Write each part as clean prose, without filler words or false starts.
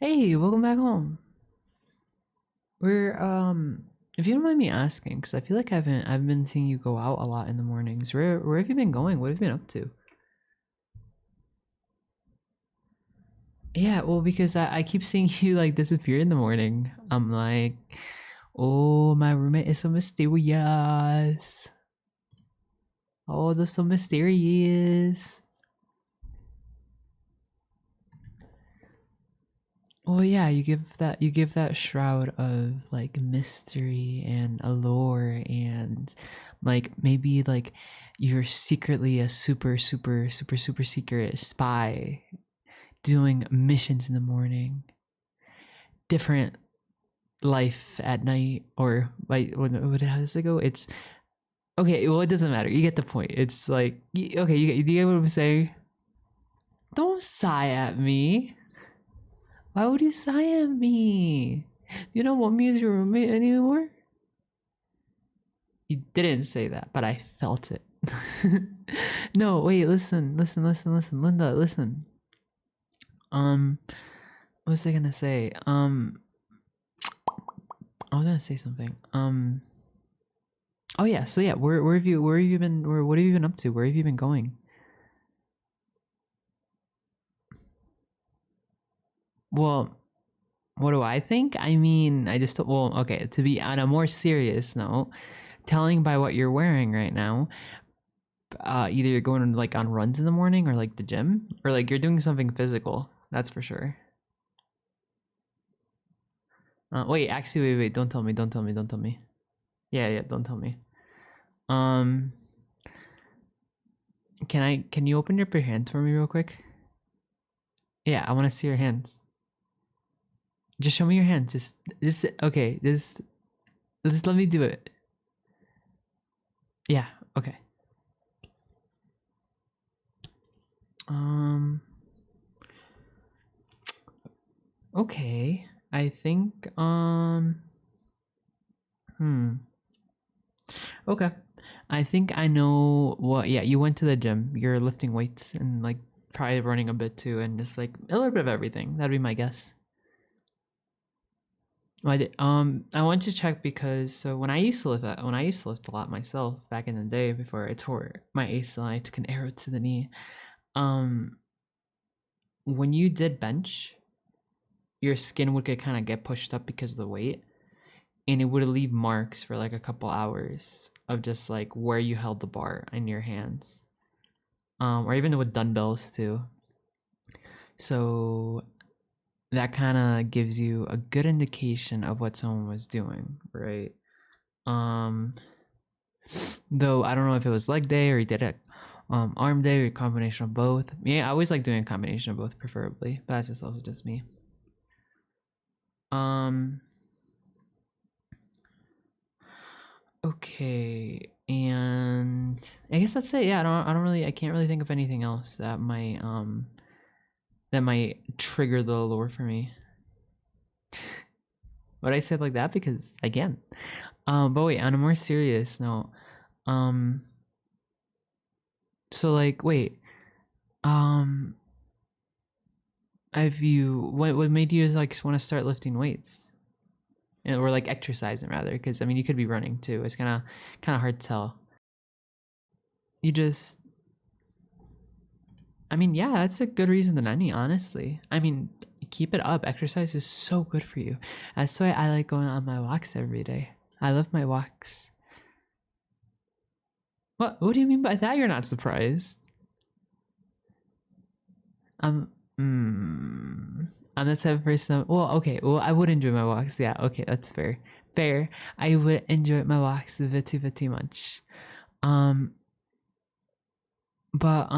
Hey, welcome back home. We're if you don't mind me asking, because I feel like I've been seeing you go out a lot in the mornings. Where have you been going? What have you been up to? Yeah, well, because I keep seeing you like disappear in the morning. I'm like, oh, my roommate is so mysterious. Oh, they're so mysterious. Well, yeah, you give that shroud of like mystery and allure and like maybe like you're secretly a super secret spy doing missions in the morning, different life at night or like how does it go? It's okay. Well, it doesn't matter. You get the point. It's like okay, do you get what I'm saying? Don't sigh at me. Why would you sigh at me? You don't want me as your roommate anymore? You didn't say that, but I felt it. No, wait, listen, Linda, listen. Um, what was I gonna say? I was gonna say something. Oh yeah, so yeah, where have you been? What have you been up to? Where have you been going? Well, what do I think? I mean, I just well, okay. To be on a more serious note, telling by what you're wearing right now, either you're going like on runs in the morning or like the gym or like you're doing something physical. That's for sure. Wait, actually, wait, don't tell me, don't tell me. Yeah, don't tell me. Um, can you open up your hands for me real quick? Yeah, I want to see your hands. Just show me your hands. Just okay. Just let me do it. Yeah. Okay. Um. Okay. I think. Hmm. Okay. I think I know what. Yeah, you went to the gym. You're lifting weights and like probably running a bit too, and just like a little bit of everything. That'd be my guess. I want to check because so when I used to lift a lot myself back in the day before I tore my ACL and I took an arrow to the knee. Um, when you did bench, your skin would get pushed up because of the weight, and it would leave marks for like a couple hours of just like where you held the bar in your hands. Or even with dumbbells too. So that kind of gives you a good indication of what someone was doing, right? Um, though I don't know if it was leg day or he did it arm day or a combination of both. Yeah, I always like doing a combination of both, preferably, but that's just also just me. Um, okay, and I guess that's it. Yeah, I can't really think of anything else that might trigger the allure for me. But I said like that because I can. But wait, on a more serious note, um, so like, wait, um, have you what made you like want to start lifting weights? Or like exercising rather, because I mean you could be running too. It's kind of hard to tell. You just, I mean, yeah, that's a good reason than any, honestly. I mean, keep it up. Exercise is so good for you. That's why I like going on my walks every day. I love my walks. What do you mean by that? You're not surprised. I'm I'm the type of person. Well, okay. Well, I would enjoy my walks. Yeah. Okay, that's fair. Fair. I would enjoy my walks very much. Um, but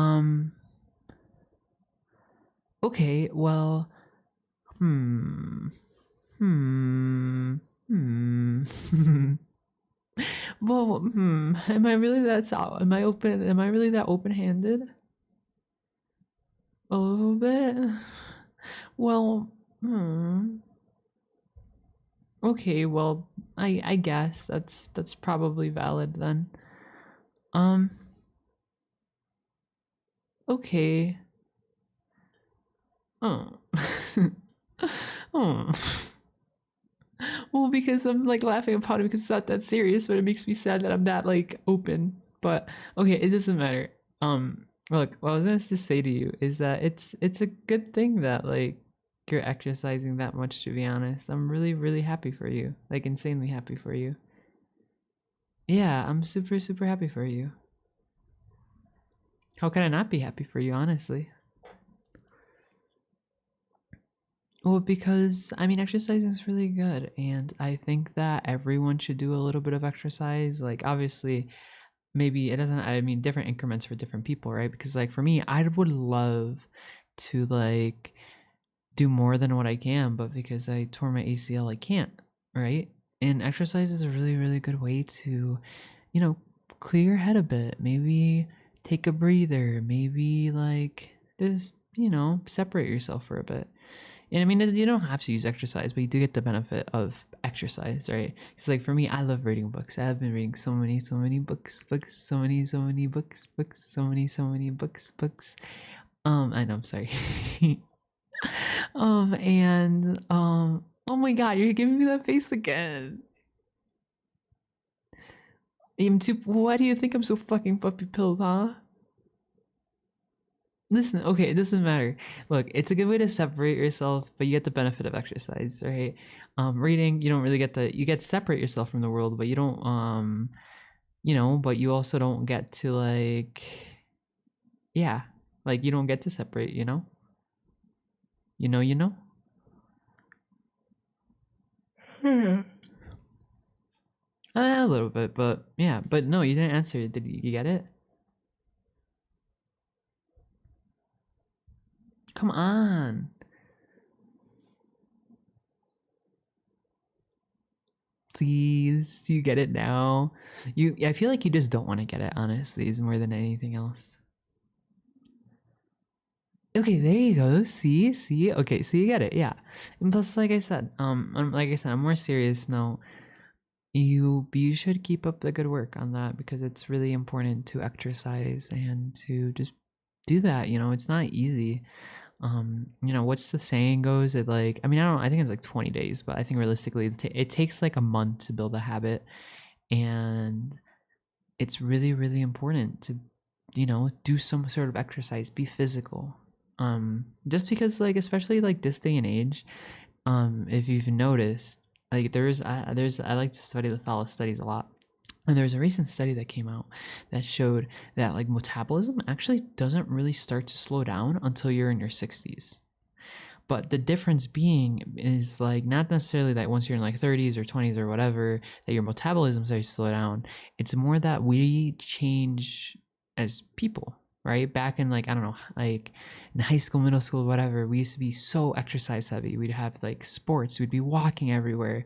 okay. Well, hmm, hmm, hmm. Well, Am I really Am I open? Am I really that open-handed? A little bit. Well, hmm. Okay, well, I guess that's probably valid then. Um, okay. Oh. Oh. Well, because I'm like laughing about it because it's not that serious, but it makes me sad that I'm that like open. But okay, it doesn't matter. Look, what I was gonna just say to you is that it's a good thing that like you're exercising that much. To be honest, I'm really happy for you. Like insanely happy for you. Yeah, I'm super happy for you. How can I not be happy for you, honestly? Well, because I mean, exercising is really good, and I think that everyone should do a little bit of exercise. Like, obviously, maybe it doesn't, I mean, different increments for different people, right? Because, like, for me, I would love to, like, do more than what I can, but because I tore my ACL, I can't, right? And exercise is a really good way to, you know, clear your head a bit. Maybe take a breather. Maybe, like, just, separate yourself for a bit. And I mean, you don't have to use exercise, but you do get the benefit of exercise, right? Because like for me, I love reading books. I've been reading so many books, so many books, so many books. I know, I'm sorry. And oh my God, you're giving me that face again. Why do you think I'm so fucking puppy pilled, huh? Listen, okay, it doesn't matter. Look, it's a good way to separate yourself, but you get the benefit of exercise, right? Reading, you don't really get you get to separate yourself from the world, but you don't, but you also don't get to like, yeah, like you don't get to separate, you know. Hmm. A little bit, but yeah, but no, you didn't answer it. Did you get it? Come on. Please, you get it now. I feel like you just don't want to get it, honestly, is more than anything else. Okay, there you go. See. Okay, so you get it. Yeah. And plus, like I said, I'm more serious now. You should keep up the good work on that because it's really important to exercise and to just do that. It's not easy. What's the saying goes? It like, I mean, I don't. I think it's like 20 days, but I think realistically, it takes like a month to build a habit, and it's really important to do some sort of exercise, be physical. Just because like especially like this day and age, if you've noticed, like there's I like to study the follow studies a lot, and there's a recent study that came out that showed that like metabolism actually doesn't really start to slow down until you're in your 60s. But the difference being is like not necessarily that once you're in like 30s or 20s or whatever that your metabolism starts to slow down. It's more that we change as people, right? Back in like I don't know, like in high school, middle school, whatever, we used to be so exercise heavy. We'd have like sports, we'd be walking everywhere.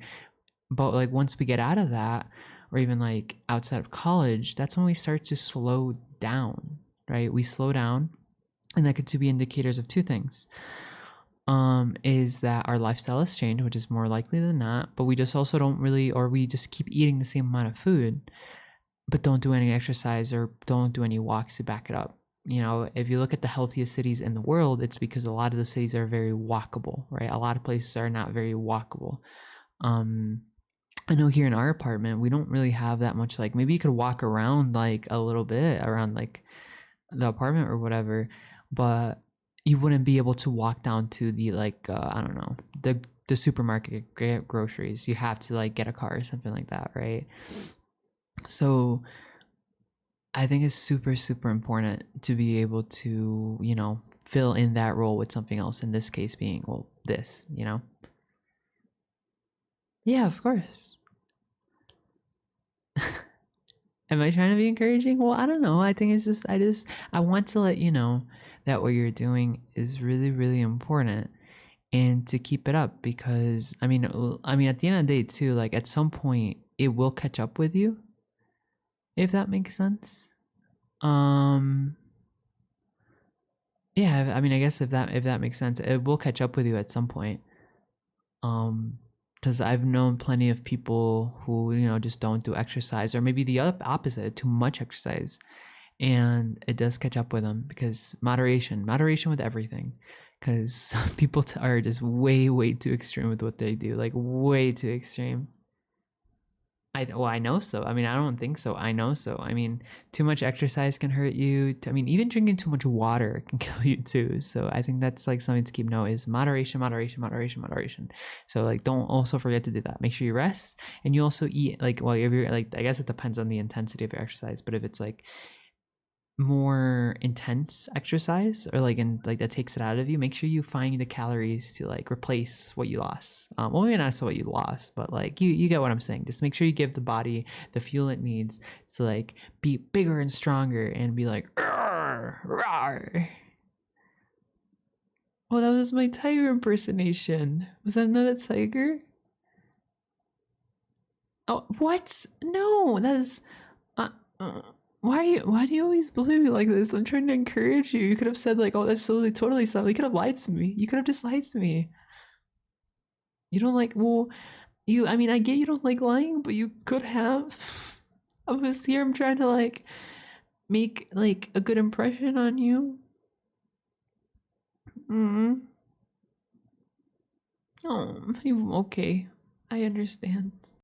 But like once we get out of that, or even like outside of college, that's when we start to slow down, right? We slow down, and that could be indicators of two things, is that our lifestyle has changed, which is more likely than not, but we just also don't really, or we just keep eating the same amount of food, but don't do any exercise or don't do any walks to back it up. If you look at the healthiest cities in the world, it's because a lot of the cities are very walkable, right? A lot of places are not very walkable. Um, I know here in our apartment, we don't really have that much, like maybe you could walk around like a little bit around like the apartment or whatever, but you wouldn't be able to walk down to the like I don't know, the supermarket get groceries. You have to like get a car or something like that, right? So I think it's super important to be able to fill in that role with something else. In this case, being well, this. Yeah, of course. Am I trying to be encouraging? Well, I don't know. I think it's just I want to let you know that what you're doing is really important and to keep it up because I mean at the end of the day too, like at some point it will catch up with you, if that makes sense. Um yeah, I mean I guess if that makes sense, it will catch up with you at some point. Um because I've known plenty of people who just don't do exercise, or maybe the other opposite, too much exercise, and it does catch up with them because moderation with everything. because some people are just way too extreme with what they do, like way too extreme. I know so. I mean, I don't think so. I know so. I mean, too much exercise can hurt you. I mean, even drinking too much water can kill you too. So I think that's like something to keep note is moderation, moderation, moderation, moderation. So like, don't also forget to do that. Make sure you rest and you also eat. Like, well, if you're like, I guess it depends on the intensity of your exercise, but if it's like more intense exercise or like in like that takes it out of you, make sure you find the calories to like replace what you lost. Well, maybe not so what you lost, but like you get what I'm saying. Just make sure you give the body the fuel it needs to like be bigger and stronger and be like "Rawr, rawr." Oh, that was my tiger impersonation. Was that not a tiger? Oh, what? No, that is uh, uh, why do you always bully me like this? I'm trying to encourage you. You could have said like, "Oh, that's totally something." You could have lied to me. You could have just lied to me. You don't like well, you. I mean, I get you don't like lying, but you could have. I was here. I'm trying to like make like a good impression on you. Mm. Oh, okay. I understand.